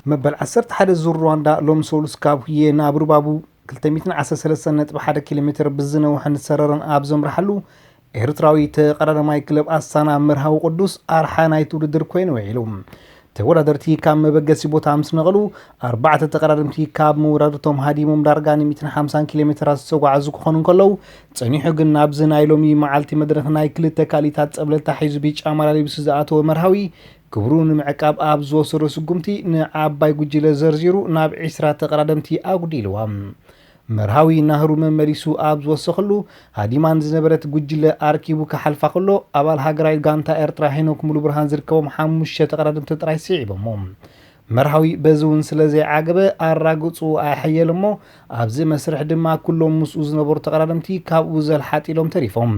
مبل عسرت حد زور رواندا لوم سولس كاب هي نابرو بابو 213.1 كيلومتر بزنه وحن سررن ابزم رحلو ኤርትራዊ ተቀዳዳማይ ክለብ ኣሳና መርሃዊ ቅዱስ ኣርሓናይት ውድድር ኮይኑ ውዒሎም ተወዳደርቲ ካብ መበገሲ ቦታ ምስ ነቕሉ 4 ተቀዳደምቲ ካብ መውራድቶም ሃዲሞም ዳርጋ 150 ኪሎ ሜትራት ዝተጓዓዙ ክኾኑ ከለው ጸኒሑ ግን ናብዚ ናይ ሎሚ መዓልቲ መድረኽ ናይ ክልተ ካሊታት ጸብለታ ሒዙ ቢጫ ማልያ ዝኣተወ መርሃዊ ክብሩ ንምዕቃብ ኣብ ዝወሰዶ ስጉምቲ ንዓባይ ጉጅለ ዘርዚሩ ናብ 20 ተቀዳደምቲ ኣጉዲልዋ መርሃዊ ናህሩ መመሪሱ ኣብ ዝወሰኸሉ ሃዲማን ዝነበረት ጉጅለ ኣርኪቡ ከሓልፋ ከሎ ኣባል ሃገራዊ ጋንታ ኤርትራ ሄኖክ ሙሉ ብርሃን ዝርከቦም 5 ተቀዳደምቲ ጥራይ ስዒቦም መርሃዊ በዝውን ስለዘይዓገበ ኣራግጹ ኣይሐየልሞ ኣብዚ መስርሕ ድማ ኩሎም ምስኡ ዝነበሩ ተቀዳደምቲ ካብኡ ዘልሓጢሎም ተሪፎም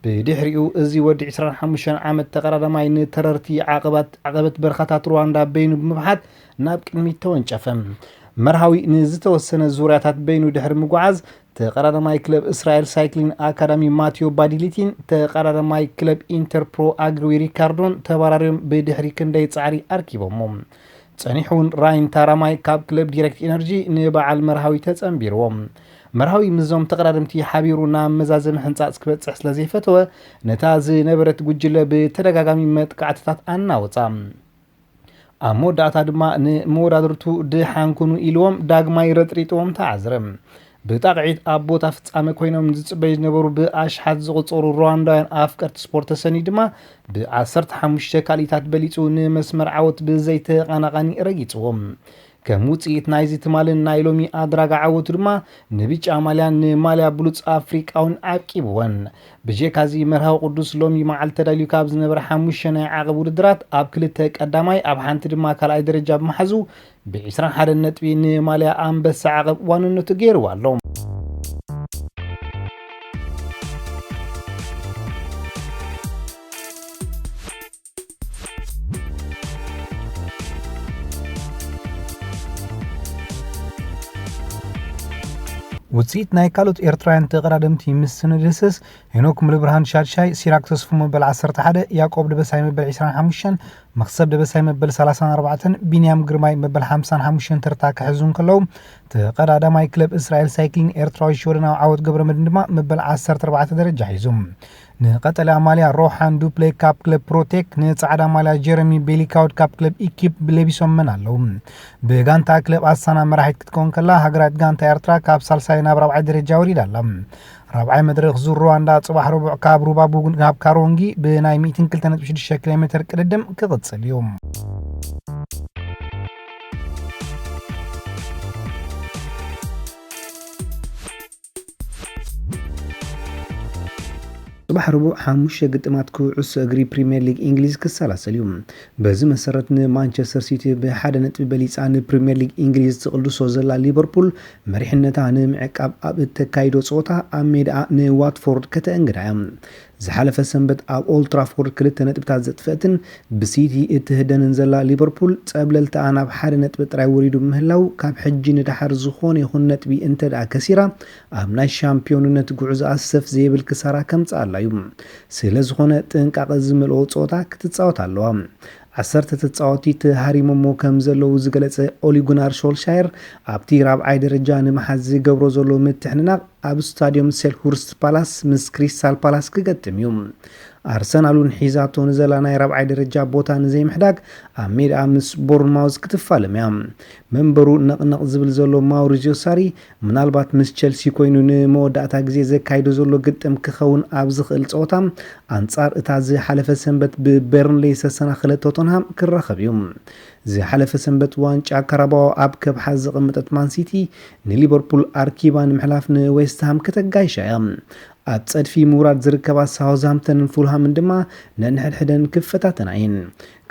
ብድሕሪኡ እዚ ወዲ 25 ዓመት ተቀዳዳማይ ንተረርቲ ዓቀበት በርኻታት ሩዋንዳ በይኑ ብምብሓት ናብ ቅድሚት ተወንጨፈም መርሃዊ ንዝተወሰነ ዙርያታት በይኑ ድሕሪ ምጓዓዝ ተቀዳዳማይ ክለብ እስራኤል ሳይክሊንግ አካዳሚ ማቲዮ ባዲሊቲን ተቀዳዳማይ ክለብ ኢንተርፕሮ አግሪ ሪካርዶን ተባራሪዮም ብድሕሪ ክንደይ ጻዕሪ ኣርኪቦም ጸኒሑን ራይን ታራማይ ካብ ክለብ ዲሬክት ኤነርጂ ንበዓል መርሃዊ ተጸምቢርዎም መርሃዊ ምዞም ተቀዳደምቲ ሓቢሩ ናብ መዛዘም ሕንጻጽ ክበጽሕ ስለዘይፈተወ ነታ ዝነበረት ጉጅለ ብተደጋጋሚ መጥቃዕትታት ኣናወጻ ኣሞዳታ ድማ ንመወዳድርቱ ድሓንኩኑ ኢልዎም ዳግማይ ረጥሪጥዎም ተዓዝረም ብጣቅዒት ኣብ ቦታ ፍጻመ ኮይኖም ዝጽበዩ ዝነበሩ ብኣሽሓት ዝቁጸሩ ሩዋንዳውያን ኣፍቀርቲ ስፖርት ተሰኒ ድማ ብ15 ካሊታት በሊጹ ንመስመር ዓወት ብዘይተቐናቐኒ ረጊጽዎም ከም ውጽኢት ናይዚ ትማልን ናይ ሎሚ ኣድራጋ ዓወቱ ድማ ንቢጫ ማልያን ንማልያ ብሉጽ ኣፍሪቃውን ዓቂብወን ብጀካዚ መርሃዊ ቅዱስ ሎሚ መዓልቲ ተዳልዩ ካብ ዝነበረ 5 ናይ ዓቐብ ውድድራት ኣብ ክልተ ቀዳማይ ኣብ ሓንቲ ድማ ካልኣይ ደረጃ ብምሓዙ ብ21 ነጥቢ ንማልያ ኣንበሳ ዓቐብ ዋንነቱ ገይርዋ ኣሎ ውጽኢት ናይ ካልኦት ኤርትራውያን ተቀዳደምቲ ምስ ስንድስስ ሄኖክ ሙሉ ብርሃን ሻድሻይ ሲራክ ተስፉ መበል 11 ያዕቆብ ደበሳይ መበል 25 መክሰብ ደበሳይ መበል 34 ቢንያም ግርማይ መበል 55 ተርታ ክሕዙን ከለው ተቀዳዳማይ ክለብ እስራኤል ሳይክሊንግ ኤርትራዊ ሾርናው ዓወት ገብረ መድን ድማ መበል 14 ደረጃ ሒዙም ንቀጠልያ ማልያ ሮሃን ዱፕሌ ካብ ክለብ ፕሮቴክ ንጻዕዳ ማልያ ጀረሚ ቤሊካውድ ካብ ክለብ ኢኪፕ ብለቢሶም መናለው ብጋንታ ክለብ ኣሳና መራሒት ክትኮን ከላ ሃገራት ጋንታ ኤርትራ ካብ ሳልሳይ ናብ 4ይ ደረጃ ወሪዳላ ራብዓይ መድረኽ ዙር ሩዋንዳ ጽባሕ ረቡዕ ካብ ሩባቡ ናብ ካሮንጊ ብናይ 102.6 ኪሎ ሜትር ቅድድም ክቕጽል እዩ صباح ربع 5 ግጥማት ኩዕሶ እግሪ ፕሪሚየር ሊግ እንግሊዝ ክሰላሰል እዩ በዚ መሰረት ንማንቸስተር ሲቲ ብሓደ ነጥቢ በሊፃ ንፕሪሚየር ሊግ እንግሊዝ ትቕልሶ ዘላ ሊቨርፑል መሪሕነታ ንምዕቃብ ኣብ እተካይዶ ጾታ ኣብ ሜዳ ንዋትፎርድ ከተእንግዳ ዝሓለፈ ሰንበት ኣብ ኦልድ ትራፎርድ ክልተ ነጥብታት ዘጥፈትን ብሲቲ እትህደንን ዘላ ሊቨርፑል ጸብለልታ ናብ ሓደ ነጥቢ ጥራይ ወሪዱ ምህላው ካብ ሕጂ ንድሓር ዝኾነ ይኹን ነጥቢ እንተዳ ከሲራ ኣብ ናይ ሻምፒዮንነት ጉዕዞ ኣሰፍ ዘይብል ክሳራ ከምጻላ እዩ ስለ ዝኾነ ጥንቃቐ ዝመልኦ ጾታ ክትጻወት ኣለዋ 10 ተጻዋቲ ተሃሪሞሞ ከም ዘለው ዝገለጸ ኦሊ ጉናር ሾልሻየር ኣብቲ ራብዓይ ደረጃ ንመሓዝ ዝገብሮ ዘሎ ምትሕንናቕ ኣብ ስታዲየም ሴልሁርስት ፓላስ ምስ ክሪስታል ፓላስ ክገጥም እዩ ኣርሰናሉን ሒዛቶ ንዘላ ናይ ራብዓይ ደረጃ ቦታ ንዘይምሕዳግ ኣብ ሜዳ ምስ ቦርንማውዝ ክትፋለም እያ መንበሩ ነቕነቕ ዝብል ዘሎ ማውሪዚዮ ሳሪ ምናልባት ምስ ቸልሲ ኮይኑ ንመወዳእታ ግዜ ዘካይዶ ዘሎ ግጥም ክኸውን ኣብ ዝኽእል ጸወታ ኣንጻር እታ ዝሓለፈ ሰንበት ብበርንሌይ ዝተሰናኸለ ቶተንሃም ክራኸብ እዩ ዝሓለፈ ሰንበት ዋንጫ ካራባኦ ኣብ ከብሓ ዝቕምጠት ማን ሲቲ ንሊቨርፑል ኣርኪባ ንምሕላፍ ንዌስትሃም ከተጋይሻ እያ ኣብ ጸድፊ ሙራድ ዝርከባ ሳውዝሃምፕተን ፉልሃምን ድማ ነንሕድሕደን ክፈታተና እየን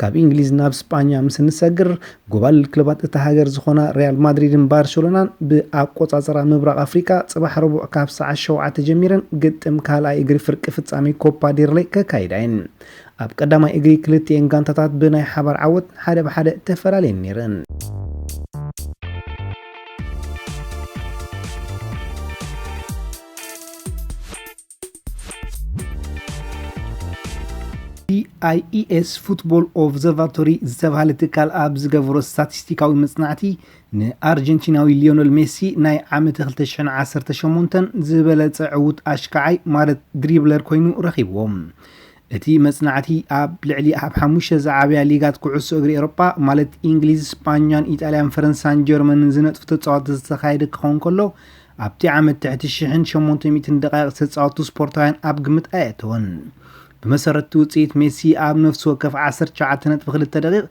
ካብ እንግሊዝ ናብ ስፓኛ ምስ ንሰግር ጎባል ክለባት እታ ሃገር ዝኾና ሪያል ማድሪድን ባርሴሎናን ብኣቆጻጸራ ምብራቕ ኣፍሪካ ጽባሕ ረቡዕ ካብ ሰዓት 7 ጀሚረን ግጥም ካልኣይ እግሪ ፍርቂ ፍጻሜ ኮፓ ዴር ሌይ ከካይዳየን ኣብ ቀዳማይ እግሪ ክልቲአን ጋንታታት ብናይ ሓባር ዓወት ሓደ ብሓደ ተፈላለየን ነይረን IES ፉትቦል ኦብዘርቫቶሪ ዝተባሃለ ትካል ኣብ ዝገበሮ ስታቲስቲካዊ መጽናዕቲ ንኣርጀንቲናዊ ሊዮነል ሜሲ ናይ ዓመት 2018 ዝበለጸ ዕዉት ኣሽከዓይ ማለት ድሪብለር ኮይኑ ረኺብዎም። እቲ መጽናዕቲ ኣብ ልዕሊ ኣብ 5 ዝዓብያ ሊጋት ኩዕሶ እግሪ ኤውሮጳ ማለት እንግሊዝ፣ ስፓኛን፣ ኢጣልያን፣ ፈረንሳይን ጀርመንን ዝነጥፉ ተጻወትቲ ዝተኻየደ ክኸውን ከሎ ኣብቲ ዓመት ትሕቲ 1800 ደቂቕ ዝተጻወቱ ስፖርታውያን ኣብ ግምት ኣየተወን። ብመሰረቱ ውጽኢት ሜሲ ኣብ ነፍሲ ወከፍ 19.2 ደቂቕ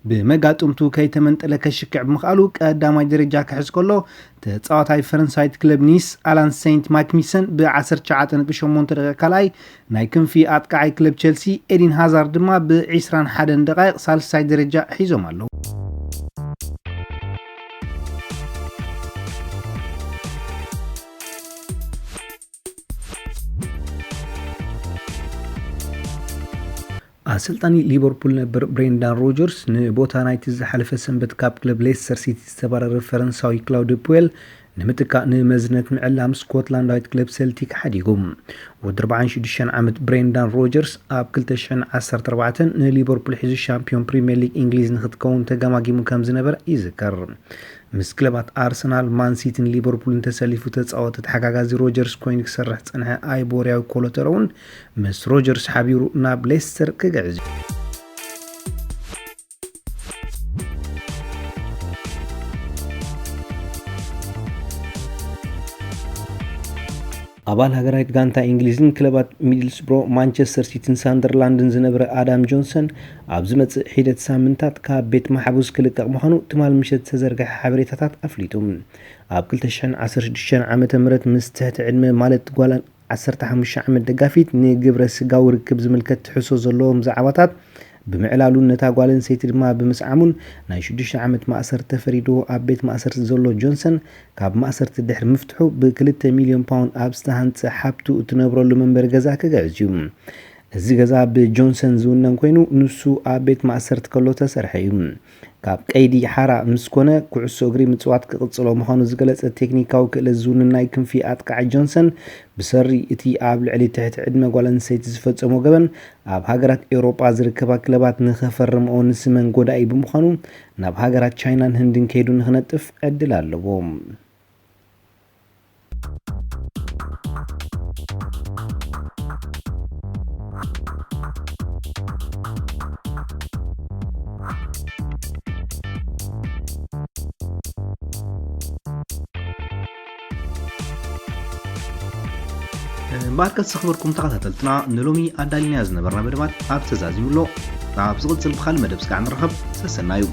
ብመጋጥምቱ ከይተመንጠለ ከሽክዕ ብምኽኣሉ ቀዳማይ ደረጃ ክሕዝ ከሎ ተጻዋታይ ፈረንሳይት ክለብ ኒስ ኣላን ሴንት ማክሚሰን ብ19.8 ደቂቕ ካልኣይ ናይ ክንፊ ኣጥቃዓይ ክለብ ቸልሲ ኤዲን ሃዛርድ ድማ ብ21 ደቂቕ ሳልሳይ ደረጃ ሒዞም ኣለዉ። ኣሰልጣኒ ሊቨርፑል ነበር ብሬንዳን ሮጀርስ ንቦታ ናይቲ ዝሓለፈ ሰንበት ካብ ክለብ ሌስተር ሲቲ ዝተባረረ ፈረንሳዊ ክላውዲ ፑዌል ንምትካእ ንመዝነት ምዕላም ስኮትላንዳዊት ክለብ ሴልቲክ ሓዲጎም። ወዲ 46 ዓመት ብሬንዳን ሮጀርስ ኣብ 2014 ንሊቨርፑል ሒዙ ሻምፒዮን ፕሪምየር ሊግ እንግሊዝ ንኽትከውን ተገማጊሙ ከም ዝነበረ ይዝከር። ምስ ክለባት ኣርሰናል፣ ማን ሲቲን ሊቨርፑልን ተሰሊፉ ተጻወተ ተሓጋጋዚ ሮጀርስ ኮይኑ ክሰርሕ ጸንሐ ኣይቦርያዊ ኮሎተር እውን ምስ ሮጀርስ ሓቢሩ ናብ ሌስተር ክገዕዝ ኣባል ሃገራዊት ጋንታ እንግሊዝን ክለባት ሚድልስብሮ፣ ማንቸስተር ሲቲን ሳንደርላንድን ዝነበረ ኣዳም ጆንሰን ኣብ ዝመጽእ ሒደት ሳምንታት ካብ ቤት ማሕቡስ ክልቀቕ ምዃኑ ትማል ምሸት ተዘርግሐ ሓበሬታታት ኣፍሊጡ። ኣብ 2016 ዓመተ ምህረት ምስ ትሕቲ ዕድመ ማለት ጓል 15 ዓመት ደጋፊት ንግብረ ስጋዊ ርክብ ዝምልከት ትሕሶ ዘለዎም ዛዕባታት ብምዕላሉ ነታ ጓል ኣንስተይቲ ድማ ብምስዓሙን ናይ 6 ዓመት ማእሰር ተፈሪዱ ኣብ ቤት ማእሰርቲ ዘሎ ጆንሰን ካብ ማእሰርቲ ድሕሪ ምፍትሑ ብ2 ሚልዮን ፓውንድ ኣብ ዝተሃንጸ ሓብቱ እትነብረሉ መንበሪ ገዛ ክገዕዝ እዩ። እዚ ገዛ ብጆንሰን ዝውነን ኮይኑ ንሱ ኣብ ቤት ማእሰርቲ ከሎ ተሰርሐ እዩ። ካብ ቀይዲ ሓራ ምስ ኮነ ኩዕሶ እግሪ ምጽዋት ክቕጽሎ ምዃኑ ዝገለጸ ቴክኒካዊ ክእለት ዝውንን ናይ ክንፊ ኣጥቃዒ ጆንሰን ብሰሪ እቲ ኣብ ልዕሊ ትሕቲ ዕድመ ጓል ኣንስተይቲ ዝፈጸሞ ገበን ኣብ ሃገራት ኤውሮጳ ዝርከባ ክለባት ንኸፈርምኦ ንስመን ጎዳኢ ብምዃኑ ናብ ሃገራት ቻይናን ህንድን ከይዱ ንኽነጥፍ ዕድል ኣለዎ። ባርከት ክብረትኩም ተኸታተልትና ንሎሚ ኣዳሊና ዝነበርና መደባት ኣብ ተዛዚሙሎ ኣብ ዝቕጽል ብኻልእ መደብ ስካዕ ንረኸብ ሰሰናዩ